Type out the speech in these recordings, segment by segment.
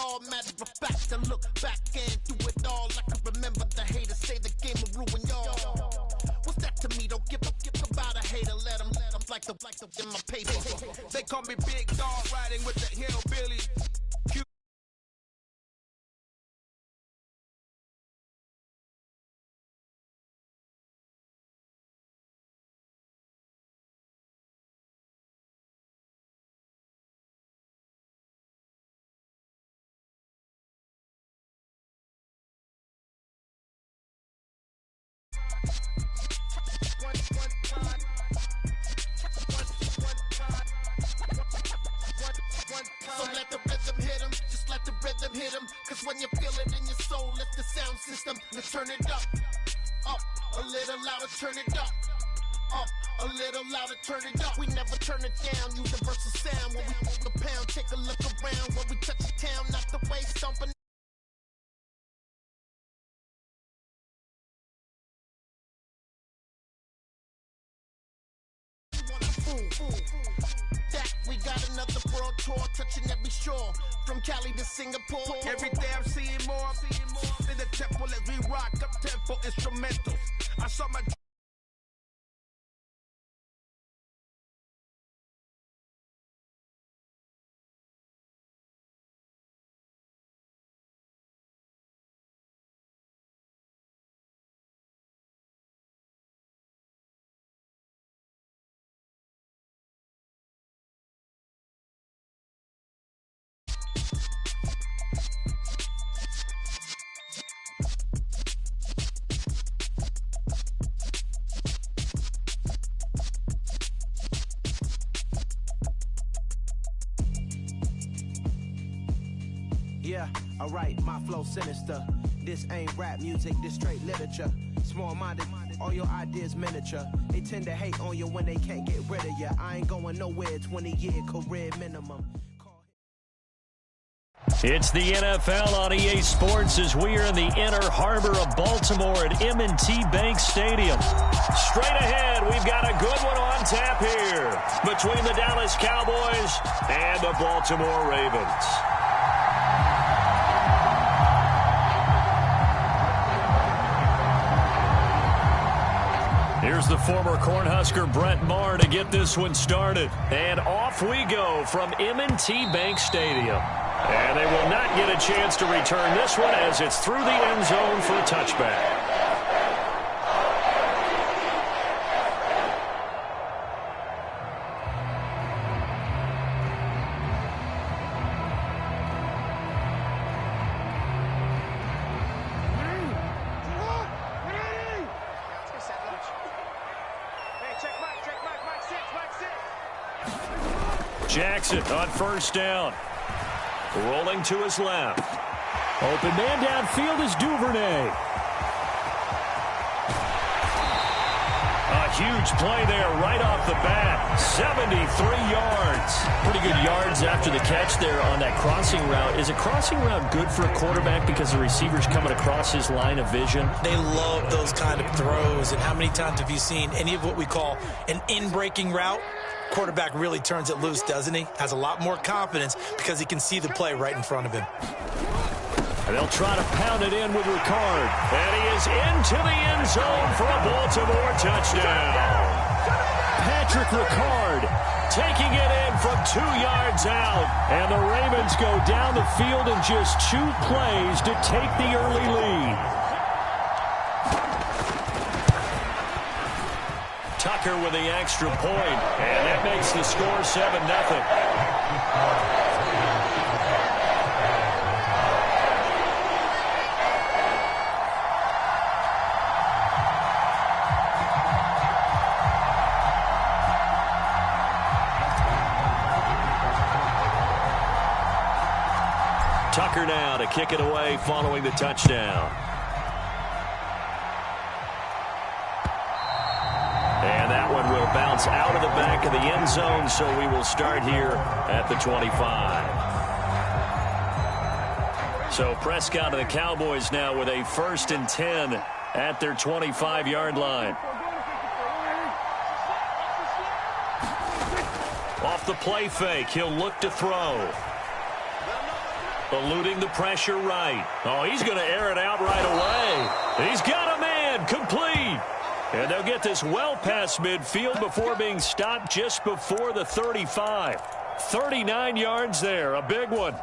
all. Matter of fact, I look back and do it all. I can remember the haters say the game will ruin y'all. What's that to me? Don't give about a hater. Let them like the in my paper. They call me Big Dog, riding with the hillbilly. So let the rhythm hit him, just let the rhythm hit him. Cause when you feel it in your soul, lift the sound system. Let's turn it up, a little louder, turn it up, a little louder, turn it up. We never turn it down, universal sound. When we move the pound, take a look around. When we touch the town, not the way stomping. That we got another world tour, touching every shore, from Cali to Singapore. Every day I'm seeing more in the temple as we rock up tempo instrumentals. I saw my Yeah, alright, my flow sinister. This ain't rap music, this straight literature. Small-minded, all your ideas miniature. They tend to hate on you when they can't get rid of you. I ain't going nowhere, 20-year career minimum. It's the NFL on EA Sports as we are in the inner harbor of Baltimore at M&T Bank Stadium. Straight ahead, we've got a good one on tap here between the Dallas Cowboys and the Baltimore Ravens. Here's the former Cornhusker Brett Maher to get this one started. And off we go from M&T Bank Stadium. And they will not get a chance to return this one as it's through the end zone for a touchback. Jackson on first down. Rolling to his left. Open man downfield is Duvernay. A huge play there right off the bat. 73 yards. Pretty good yards after the catch there on that crossing route. Is a crossing route good for a quarterback because the receiver's coming across his line of vision? They love those kind of throws. And how many times have you seen any of what we call an in-breaking route? Quarterback really turns it loose, doesn't he? Has a lot more confidence because he can see the play right in front of him. And they'll try to pound it in with Ricard. And he is into the end zone for a Baltimore touchdown. Patrick Ricard taking it in from 2 yards out. And the Ravens go down the field in just 2 plays to take the early lead. Tucker with the extra point, and that makes the score 7-0. Tucker now to kick it away following the touchdown. And that one will bounce out of the back of the end zone, so we will start here at the 25. So Prescott and the Cowboys now with a 1st and 10 at their 25-yard line. Off the play fake, he'll look to throw. Eluding the pressure right. Oh, he's going to air it out right away. He's got a man complete. And they'll get this well past midfield before being stopped just before the 35. 39 yards there, a big one.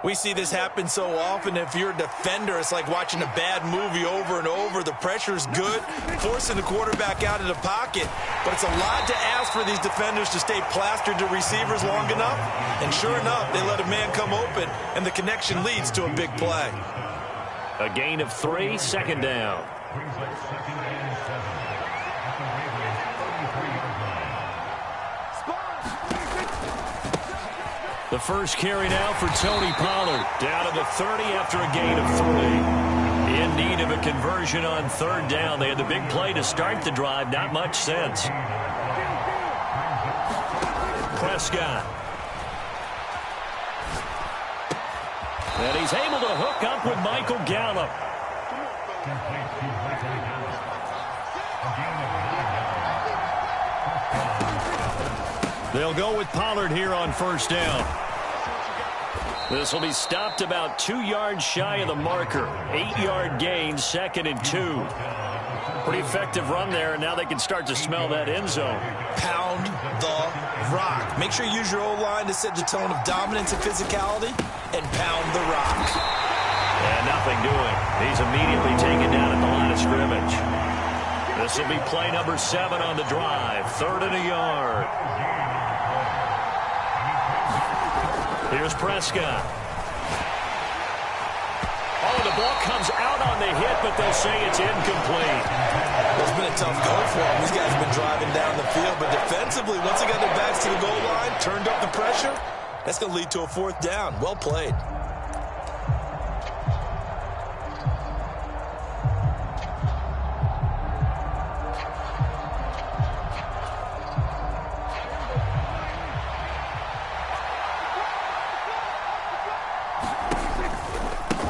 We see this happen so often. If you're a defender, it's like watching a bad movie over and over. The pressure's good, forcing the quarterback out of the pocket. But it's a lot to ask for these defenders to stay plastered to receivers long enough. And sure enough, they let a man come open, and the connection leads to a big play. A gain of 3, second down. The first carry now for Tony Pollard. Down to the 30 after a gain of 3. In need of a conversion on third down. They had the big play to start the drive. Not much sense. Prescott. And he's able to hook up with Michael Gallup. They'll go with Pollard here on first down. This will be stopped about 2 yards shy of the marker. 8-yard gain, 2nd and 2. Pretty effective run there, and now they can start to smell that end zone. Pound the rock. Make sure you use your O-line to set the tone of dominance and physicality, and pound the rock. And nothing doing. He's immediately taken down at the line of scrimmage. This will be play number 7 on the drive. 3rd and a yard. Here's Prescott. Oh, the ball comes out on the hit, but they'll say it's incomplete. It's been a tough go for them. These guys have been driving down the field, but defensively, once they got their backs to the goal line, turned up the pressure, that's going to lead to a 4th down. Well played.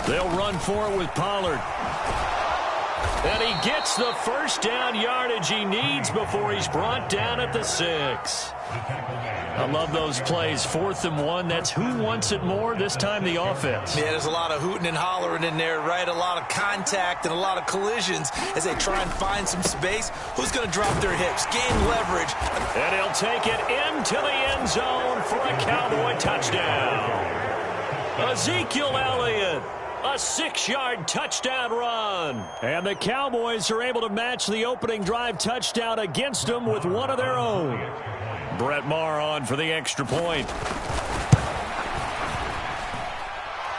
They'll run for it with Pollard. And he gets the first down yardage he needs before he's brought down at the 6. I love those plays. 4th and 1. That's who wants it more, this time the offense. Yeah, there's a lot of hooting and hollering in there, right? A lot of contact and a lot of collisions as they try and find some space. Who's going to drop their hips, gain leverage? And he'll take it into the end zone for a Cowboy touchdown. Ezekiel Elliott. A 6-yard touchdown run. And the Cowboys are able to match the opening drive touchdown against them with one of their own. Brett Maher on for the extra point.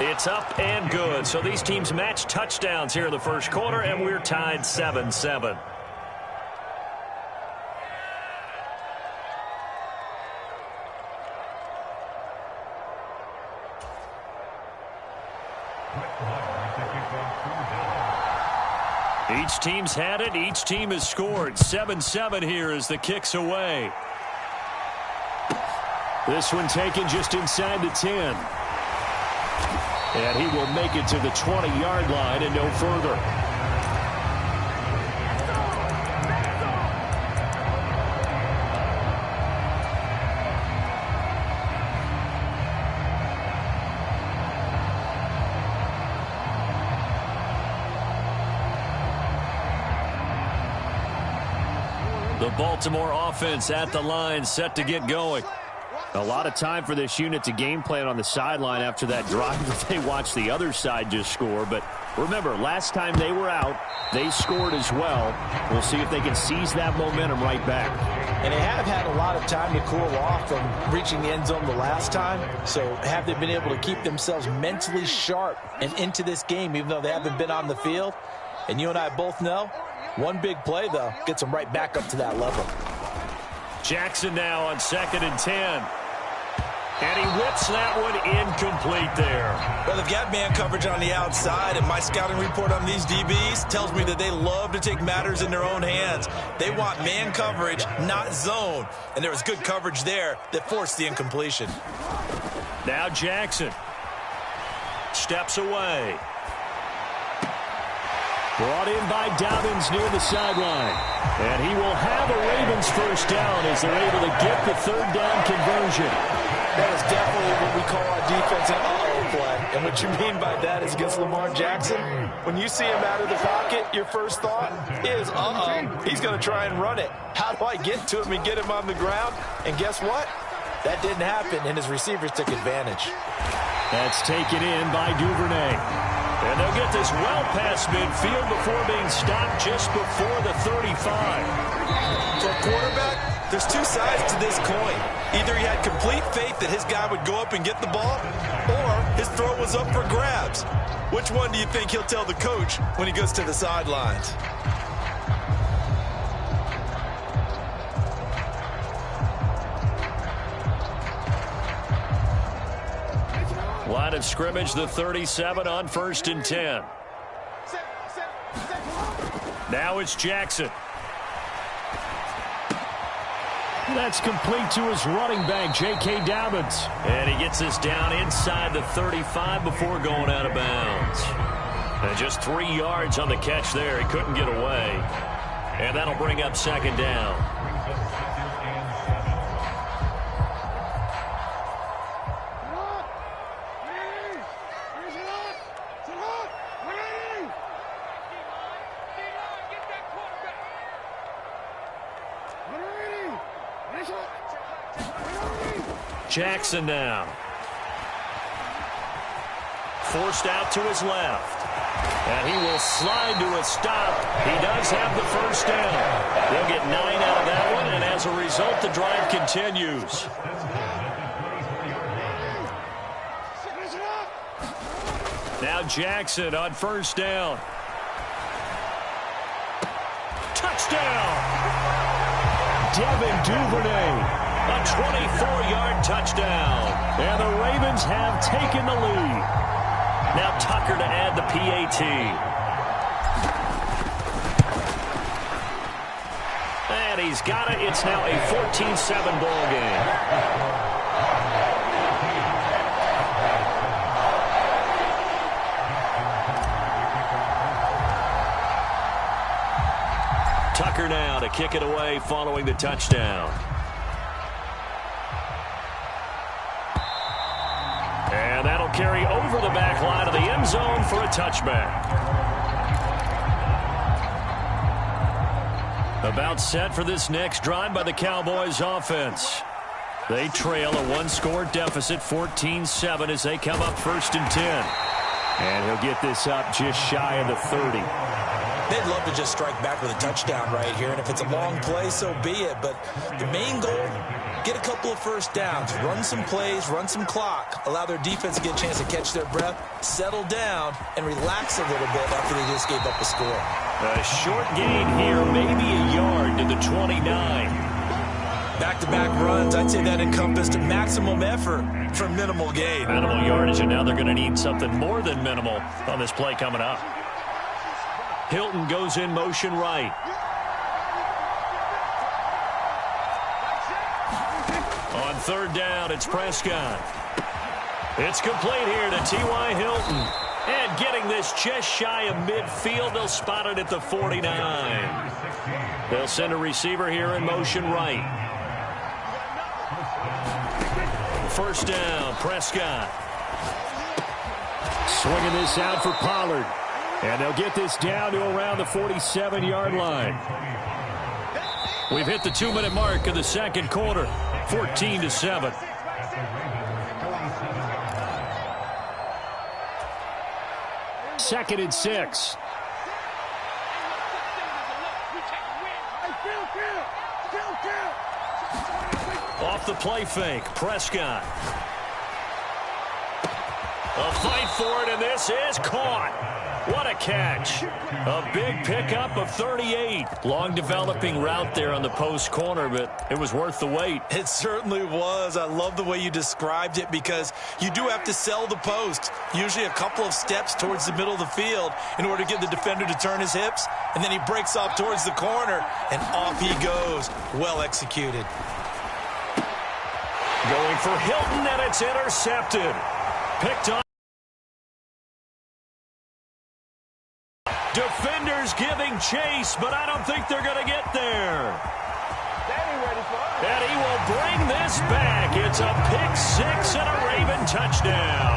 It's up and good. So these teams match touchdowns here in the first quarter, and we're tied 7-7. Each team's had it. Each team has scored. 7-7 here as the kick's away. This one taken just inside the 10. And he will make it to the 20-yard line and no further. The Baltimore offense at the line, set to get going. A lot of time for this unit to game plan on the sideline after that drive that they watched the other side just score. But remember, last time they were out, they scored as well. We'll see if they can seize that momentum right back. And they have had a lot of time to cool off from reaching the end zone the last time. So have they been able to keep themselves mentally sharp and into this game, even though they haven't been on the field? And you and I both know, one big play, though, gets them right back up to that level. Jackson now on 2nd and 10. And he whips that one incomplete there. Well, they've got man coverage on the outside, and my scouting report on these DBs tells me that they love to take matters in their own hands. They want man coverage, not zone. And there was good coverage there that forced the incompletion. Now Jackson steps away. Brought in by Dobbins near the sideline. And he will have a Ravens first down as they're able to get the 3rd down conversion. That is definitely what we call our defense an uh-oh play. And what you mean by that is against Lamar Jackson, when you see him out of the pocket, your first thought is, he's going to try and run it. How do I get to him and get him on the ground? And guess what? That didn't happen, and his receivers took advantage. That's taken in by Duvernay. And they'll get this well past midfield before being stopped just before the 35. For a quarterback, there's two sides to this coin. Either he had complete faith that his guy would go up and get the ball, or his throw was up for grabs. Which one do you think he'll tell the coach when he goes to the sidelines? Line of scrimmage, the 37 on 1st and 10. Now it's Jackson. That's complete to his running back, J.K. Dobbins. And he gets this down inside the 35 before going out of bounds. And just 3 yards on the catch there. He couldn't get away. And that'll bring up 2nd down. Jackson now. Forced out to his left. And he will slide to a stop. He does have the 1st down. They'll get 9 out of that one, and as a result, the drive continues. Now Jackson on 1st down. Touchdown! Devin Duvernay. A 24-yard touchdown. And the Ravens have taken the lead. Now Tucker to add the PAT. And he's got it. It's now a 14-7 ball game. Tucker now to kick it away following the touchdown. And that'll carry over the back line of the end zone for a touchback. About set for this next drive by the Cowboys offense. They trail a 1-score deficit, 14-7, as they come up 1st and 10. And he'll get this up just shy of the 30. They'd love to just strike back with a touchdown right here, and if it's a long play, so be it. But the main goal, get a couple of 1st downs, run some plays, run some clock, allow their defense to get a chance to catch their breath, settle down, and relax a little bit after they just gave up a score. A short gain here, maybe a yard to the 29. Back-to-back runs, I'd say that encompassed maximum effort for minimal gain. Minimal yardage, and now they're going to need something more than minimal on this play coming up. Hilton goes in motion right. On 3rd down, it's Prescott. It's complete here to T.Y. Hilton. And getting this just shy of midfield, they'll spot it at the 49. They'll send a receiver here in motion right. 1st down, Prescott. Swinging this out for Pollard. And they'll get this down to around the 47-yard line. We've hit the 2-minute mark of the 2nd quarter, 14-7. Second and 6. Off the play fake, Prescott. A fight for it, and this is caught. What a catch. A big pickup of 38. Long developing route there on the post corner, but it was worth the wait. It certainly was. I love the way you described it because you do have to sell the post. Usually a couple of steps towards the middle of the field in order to get the defender to turn his hips, and then he breaks off towards the corner, and off he goes. Well executed. Going for Hilton, and it's intercepted. Picked up. Defenders giving chase, but I don't think they're going to get there. And he will bring this back. It's a pick 6 and a Raven touchdown.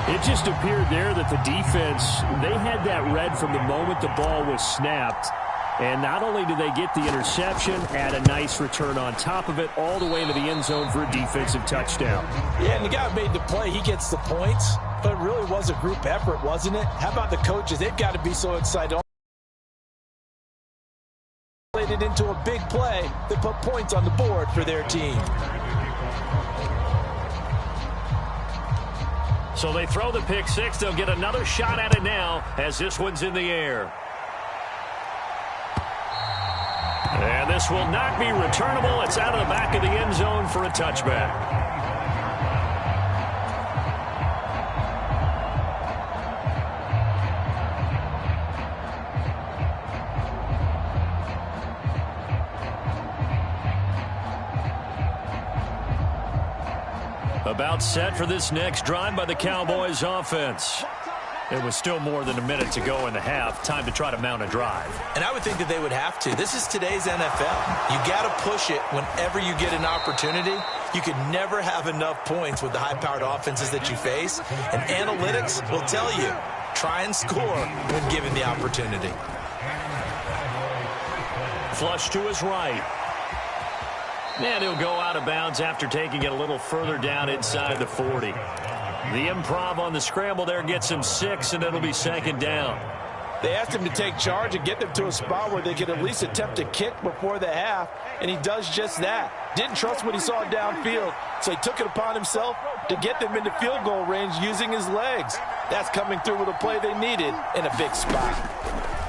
It just appeared there that the defense, they had that read from the moment the ball was snapped. And not only did they get the interception, add a nice return on top of it, all the way into the end zone for a defensive touchdown. Yeah, and the guy made the play. He gets the points. But it really was a group effort, wasn't it? How about the coaches? They've got to be so excited. Into a big play that put points on the board for their team. So they throw the pick six. They'll get another shot at it now as this one's in the air. And this will not be returnable. It's out of the back of the end zone for a touchback. About set for this next drive by the Cowboys offense. It was still more than a minute to go in the half. Time to try to mount a drive. And I would think that they would have to. This is today's NFL. You got to push it whenever you get an opportunity. You can never have enough points with the high-powered offenses that you face. And analytics will tell you, try and score when given the opportunity. Flush to his right. And he'll go out of bounds after taking it a little further down inside the 40. The improv on the scramble there gets him 6, and it'll be second down. They asked him to take charge and get them to a spot where they could at least attempt a kick before the half, and he does just that. Didn't trust what he saw downfield, so he took it upon himself to get them into field goal range using his legs. That's coming through with a play they needed in a big spot.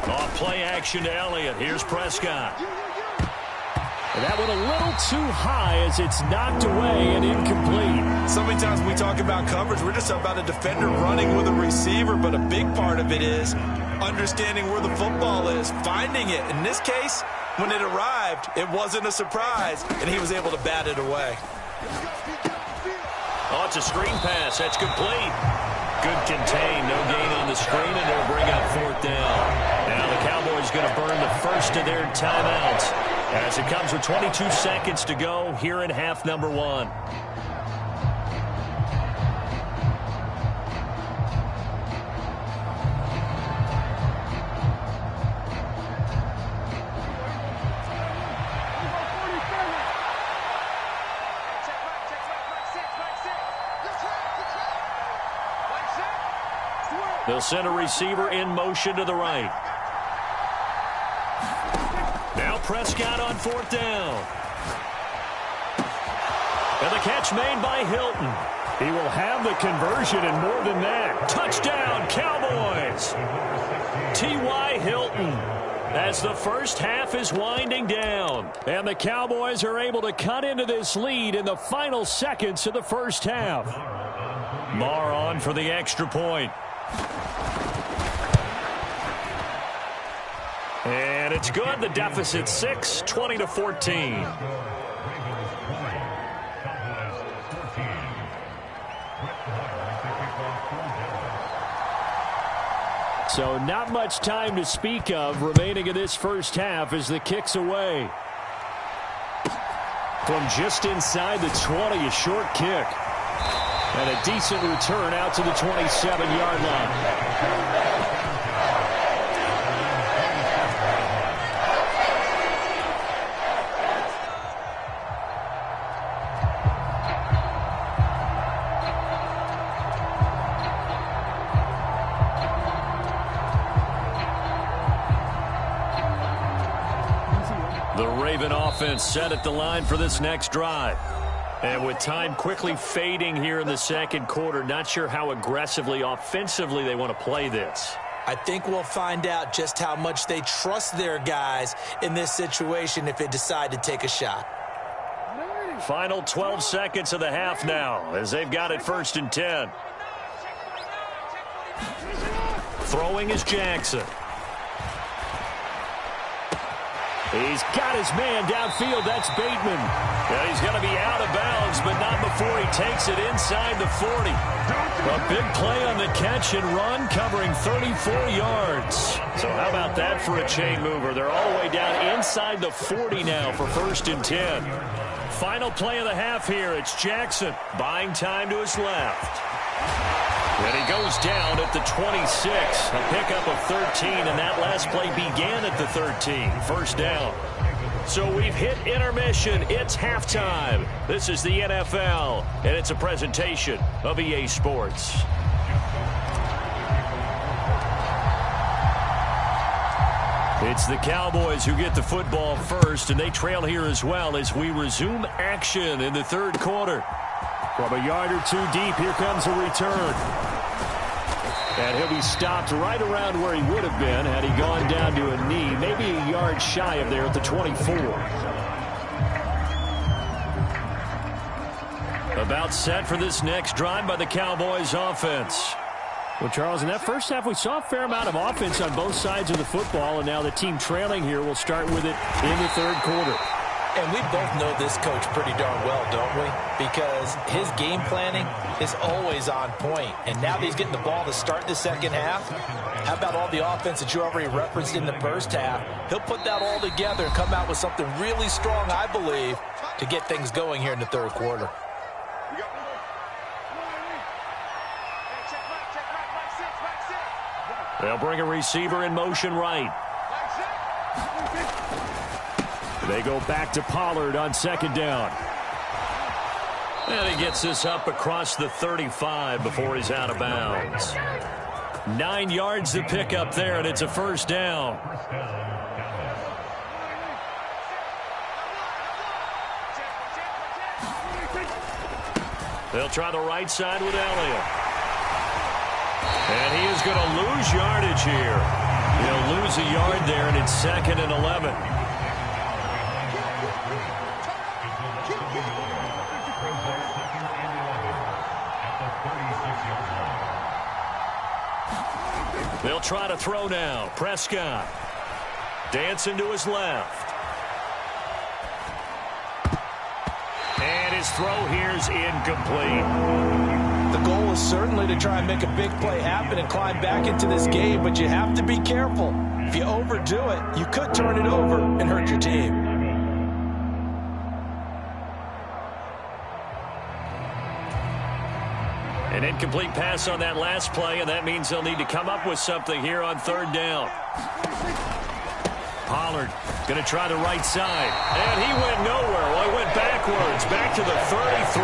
Off play action to Elliott. Here's Prescott. That one a little too high as it's knocked away and incomplete. So many times when we talk about coverage, we're just about a defender running with a receiver, but a big part of it is understanding where the football is, finding it. In this case, when it arrived, it wasn't a surprise, and he was able to bat it away. Oh, it's a screen pass. That's complete. Good contain. No gain on the screen, and they'll bring up fourth down. Now the Cowboys going to burn the first of their timeouts as it comes with 22 seconds to go here in half number 1. They'll send a receiver in motion to the right. Now Prescott on fourth down. And the catch made by Hilton. He will have the conversion and more than that. Touchdown, Cowboys. T.Y. Hilton as the first half is winding down. And the Cowboys are able to cut into this lead in the final seconds of the first half. Marr on for the extra point. And it's good. The deficit 6, 20-14. So not much time to speak of remaining in this first half as the kick's away. From just inside the 20, a short kick. And a decent return out to the 27-yard line. The Raven offense set at the line for this next drive. And with time quickly fading here in the second quarter, not sure how aggressively, offensively they want to play this. I think we'll find out just how much they trust their guys in this situation if they decide to take a shot. Final 12 seconds of the half now as they've got it 1st and 10. Throwing is Jackson. He's got his man downfield. That's Bateman. And he's going to be out of bounds, but not before he takes it inside the 40. A big play on the catch and run, covering 34 yards. So how about that for a chain mover? They're all the way down inside the 40 now for 1st and 10. Final play of the half here. It's Jackson buying time to his left. And he goes down at the 26. A pickup of 13, and that last play began at the 13. First down. So we've hit intermission. It's halftime. This is the NFL, and it's a presentation of EA Sports. It's the Cowboys who get the football first, and they trail here as well as we resume action in the third quarter. From a yard or two deep, here comes a return. And he'll be stopped right around where he would have been had he gone down to a knee, maybe a yard shy of there at the 24. About set for this next drive by the Cowboys offense. Well, Charles, in that first half, we saw a fair amount of offense on both sides of the football, and now the team trailing here will start with it in the third quarter. And we both know this coach pretty darn well, don't we? Because his game planning is always on point. And now that he's getting the ball to start the second half, how about all the offense that you already referenced in the first half? He'll put that all together and come out with something really strong, I believe, to get things going here in the third quarter. They'll bring a receiver in motion right. They go back to Pollard on second down. And he gets this up across the 35 before he's out of bounds. 9 yards to pick up there, and it's a first down. They'll try the right side with Elliott. And he is going to lose yardage here. He'll lose a yard there, and it's 2nd and 11. They'll try to throw now. Prescott dancing to his left. And his throw here is incomplete. The goal is certainly to try and make a big play happen and climb back into this game, but you have to be careful. If you overdo it, you could turn it over and hurt your team. An incomplete pass on that last play, and that means they'll need to come up with something here on third down. Pollard going to try the right side, and he went nowhere. Well, he went backwards, back to the 33.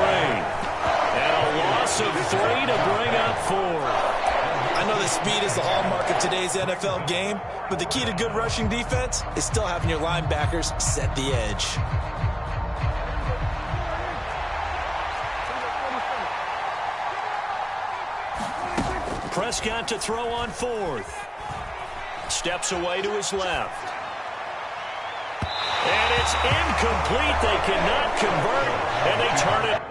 And a loss of 3 to bring up 4. I know that speed is the hallmark of today's NFL game, but the key to good rushing defense is still having your linebackers set the edge. Prescott to throw on 4th. Steps away to his left. And it's incomplete. They cannot convert, and they turn it.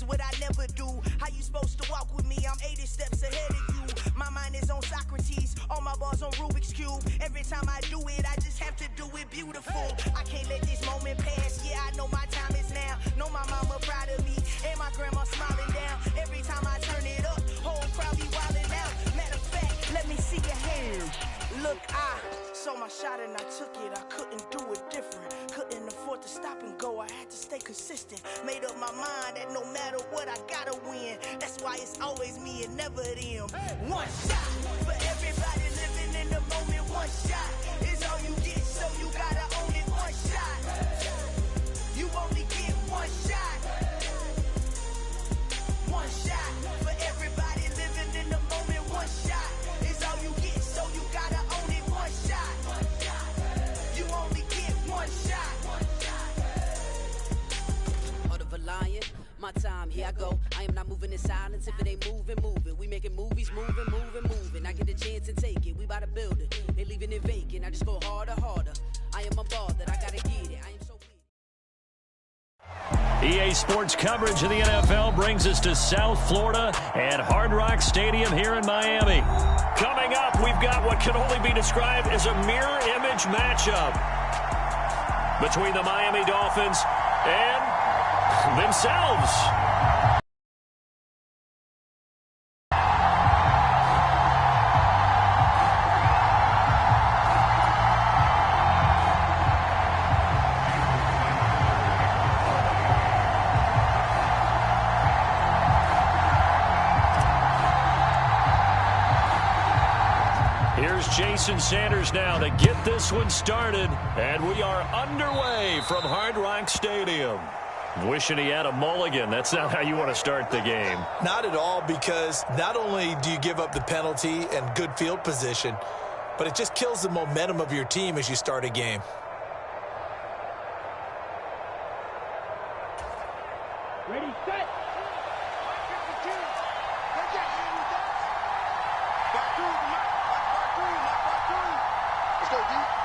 What I never do. How you supposed to walk with me? I'm 80 steps ahead of you. My mind is on Socrates, all my bars on Rubik's Cube. Every time I do it, I just have to do it beautiful. I can't let this moment pass. Yeah, I know my time is now. Know my mama proud of me, and my grandma smiling down. Every time I turn it up, whole crowd be wilding out. Matter of fact, let me see your hands. Look, I saw my shot and I took it. I couldn't do it different. Couldn't afford to stop and go. I had to stay consistent. Made up my mind that no matter what, I gotta win. That's why it's always me and never them. One shot for everybody living in the moment. One shot is all you get, so you gotta own it. One shot. You only get one shot. One shot for everybody living in the moment. One shot is all you get, so you gotta own it. One shot. You only get one shot. My time, here I go. I am not moving in silence. If it ain't moving, move it. We making movies, moving. I get a chance and take it. We bout to build it. They leaving it vacant. I just go harder. I am a ball that I gotta get it. I am so EA Sports coverage of the NFL brings us to South Florida and Hard Rock Stadium here in Miami. Coming up, we've got what can only be described as a mirror image matchup between the Miami Dolphins and themselves. Here's Jason Sanders now to get this one started, and we are underway from Hard Rock Stadium. Wishing he had a mulligan. That's not how you want to start the game. Not at all, because not only do you give up the penalty and good field position, but it just kills the momentum of your team as you start a game. Ready, set. Let's go, D.